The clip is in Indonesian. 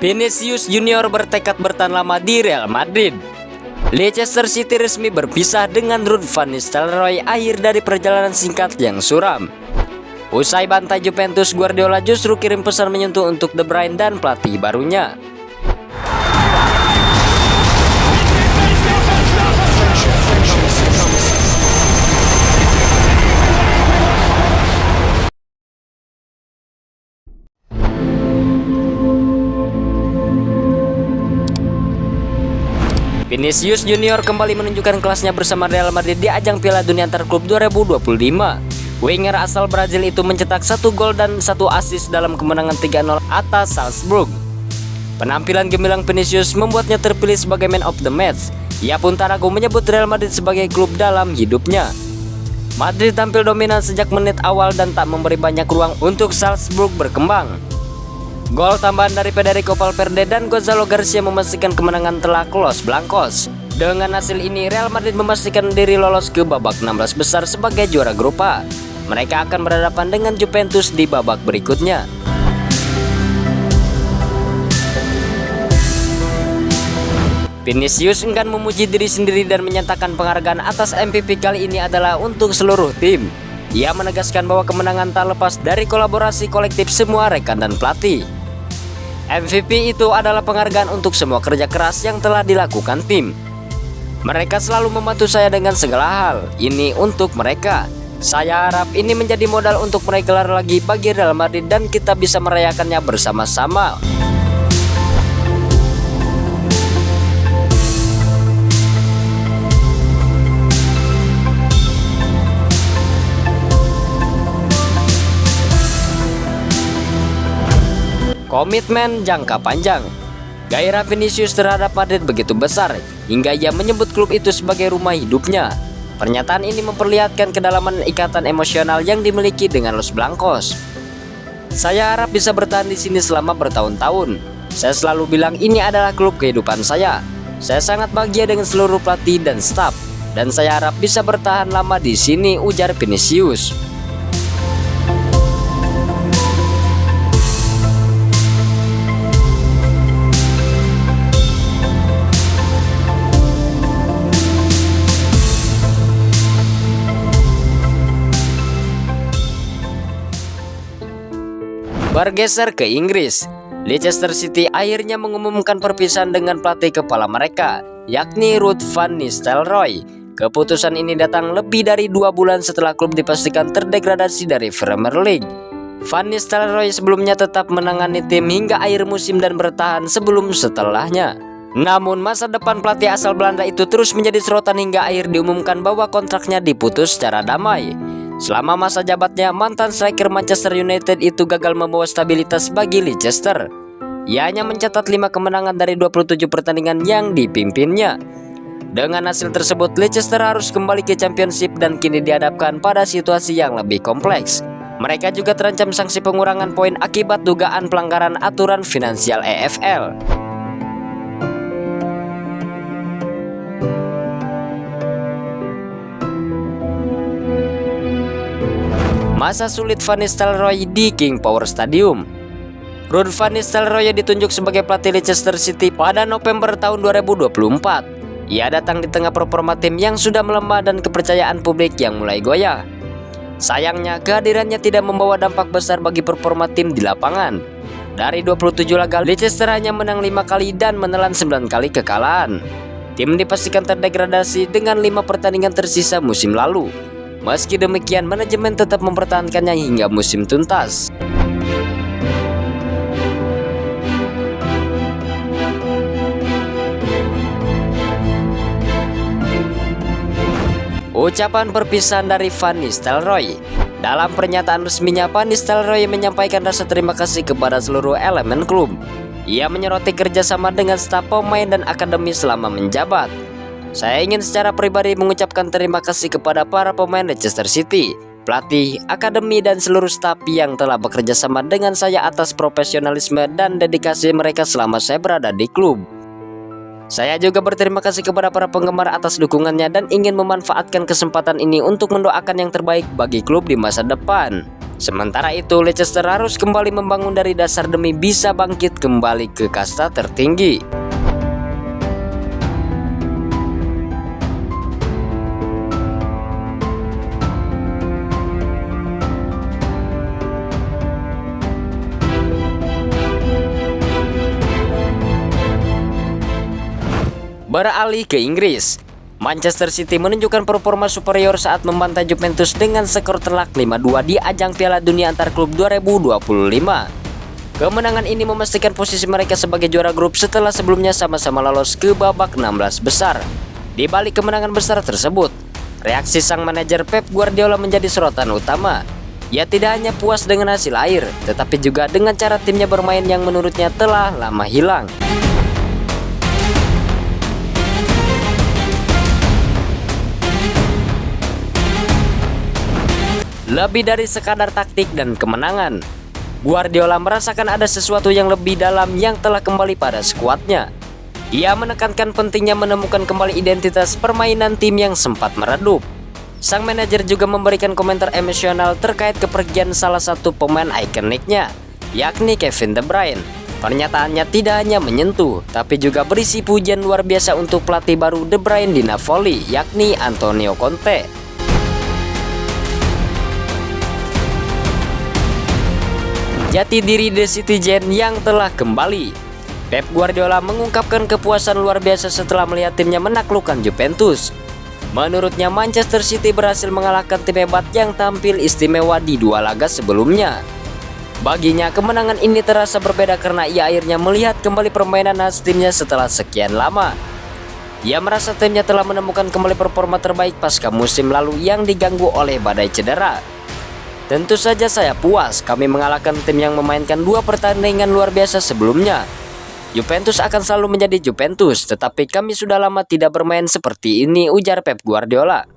Vinicius Junior bertekad bertahan lama di Real Madrid. Leicester City resmi berpisah dengan Ruud van Nistelrooy akhir dari perjalanan singkat yang suram. Usai bantai Juventus, Guardiola justru kirim pesan menyentuh untuk De Bruyne dan pelatih barunya. Vinicius Junior kembali menunjukkan kelasnya bersama Real Madrid di ajang Piala Dunia Antar Klub 2025. Winger asal Brazil itu mencetak 1 gol dan 1 assist dalam kemenangan 3-0 atas Salzburg. Penampilan gemilang Vinicius membuatnya terpilih sebagai Man of the Match. Ia pun tak ragu menyebut Real Madrid sebagai klub dalam hidupnya. Madrid tampil dominan sejak menit awal dan tak memberi banyak ruang untuk Salzburg berkembang. Gol tambahan dari Federico Valverde dan Gonzalo Garcia memastikan kemenangan telak Los Blancos. Dengan hasil ini, Real Madrid memastikan diri lolos ke babak 16 besar sebagai juara grup A. Mereka akan berhadapan dengan Juventus di babak berikutnya. Vinicius enggan memuji diri sendiri dan menyatakan penghargaan atas MVP kali ini adalah untuk seluruh tim. Ia menegaskan bahwa kemenangan tak lepas dari kolaborasi kolektif semua rekan dan pelatih. MVP itu adalah penghargaan untuk semua kerja keras yang telah dilakukan tim. Mereka selalu membantu saya dengan segala hal. Ini untuk mereka. Saya harap ini menjadi modal untuk meraih gelar lagi bagi Real Madrid dan kita bisa merayakannya bersama-sama. Komitmen jangka panjang. Gairah Vinicius terhadap Madrid begitu besar hingga ia menyebut klub itu sebagai rumah hidupnya. Pernyataan ini memperlihatkan kedalaman ikatan emosional yang dimiliki dengan Los Blancos. Saya harap bisa bertahan di sini selama bertahun-tahun. Saya selalu bilang ini adalah klub kehidupan saya. Saya sangat bahagia dengan seluruh pelatih dan staf, dan saya harap bisa bertahan lama di sini, ujar Vinicius. Bergeser ke Inggris, Leicester City akhirnya mengumumkan perpisahan dengan pelatih kepala mereka, yakni Ruud van Nistelrooy. Keputusan ini datang lebih dari 2 bulan setelah klub dipastikan terdegradasi dari Premier League. Van Nistelrooy sebelumnya tetap menangani tim hingga akhir musim dan bertahan sebelum setelahnya. Namun masa depan pelatih asal Belanda itu terus menjadi sorotan hingga akhir diumumkan bahwa kontraknya diputus secara damai. Selama masa jabatnya, mantan striker Manchester United itu gagal membawa stabilitas bagi Leicester. Ia hanya mencatat 5 kemenangan dari 27 pertandingan yang dipimpinnya. Dengan hasil tersebut, Leicester harus kembali ke Championship dan kini dihadapkan pada situasi yang lebih kompleks. Mereka juga terancam sanksi pengurangan poin akibat dugaan pelanggaran aturan finansial EFL. Masa sulit Van Nistelrooy di King Power Stadium. Ruud van Nistelrooy ditunjuk sebagai pelatih Leicester City pada November tahun 2024. Ia datang di tengah performa tim yang sudah melemah dan kepercayaan publik yang mulai goyah. Sayangnya, kehadirannya tidak membawa dampak besar bagi performa tim di lapangan. Dari 27 laga, Leicester hanya menang 5 kali dan menelan 9 kali kekalahan. Tim dipastikan terdegradasi dengan 5 pertandingan tersisa musim lalu. Meski demikian, manajemen tetap mempertahankannya hingga musim tuntas. Ucapan perpisahan dari Van Nistelrooy. Dalam pernyataan resminya, Van Nistelrooy menyampaikan rasa terima kasih kepada seluruh elemen klub. Ia menyoroti kerjasama dengan staf pemain dan akademi selama menjabat. Saya ingin secara pribadi mengucapkan terima kasih kepada para pemain Leicester City, pelatih, akademi, dan seluruh staf yang telah bekerja sama dengan saya atas profesionalisme dan dedikasi mereka selama saya berada di klub. Saya juga berterima kasih kepada para penggemar atas dukungannya dan ingin memanfaatkan kesempatan ini untuk mendoakan yang terbaik bagi klub di masa depan. Sementara itu, Leicester harus kembali membangun dari dasar demi bisa bangkit kembali ke kasta tertinggi. Beralih ke Inggris, Manchester City menunjukkan performa superior saat membantai Juventus dengan skor telak 5-2 di ajang Piala Dunia Antar Klub 2025. Kemenangan ini memastikan posisi mereka sebagai juara grup setelah sebelumnya sama-sama lolos ke babak 16 besar. Di balik kemenangan besar tersebut, reaksi sang manajer Pep Guardiola menjadi sorotan utama. Ia tidak hanya puas dengan hasil akhir, tetapi juga dengan cara timnya bermain yang menurutnya telah lama hilang. Lebih dari sekadar taktik dan kemenangan, Guardiola merasakan ada sesuatu yang lebih dalam yang telah kembali pada skuadnya. Ia menekankan pentingnya menemukan kembali identitas permainan tim yang sempat meredup. Sang manajer juga memberikan komentar emosional terkait kepergian salah satu pemain ikoniknya, yakni Kevin De Bruyne. Pernyataannya tidak hanya menyentuh, tapi juga berisi pujian luar biasa untuk pelatih baru De Bruyne di Napoli, yakni Antonio Conte. Jati diri The Citizen yang telah kembali. Pep Guardiola mengungkapkan kepuasan luar biasa setelah melihat timnya menaklukkan Juventus. Menurutnya, Manchester City berhasil mengalahkan tim hebat yang tampil istimewa di dua laga sebelumnya. Baginya, kemenangan ini terasa berbeda karena ia akhirnya melihat kembali permainan khas timnya setelah sekian lama. Ia merasa timnya telah menemukan kembali performa terbaik pasca musim lalu yang diganggu oleh badai cedera. Tentu saja saya puas, kami mengalahkan tim yang memainkan dua pertandingan luar biasa sebelumnya. Juventus akan selalu menjadi Juventus, tetapi kami sudah lama tidak bermain seperti ini, ujar Pep Guardiola.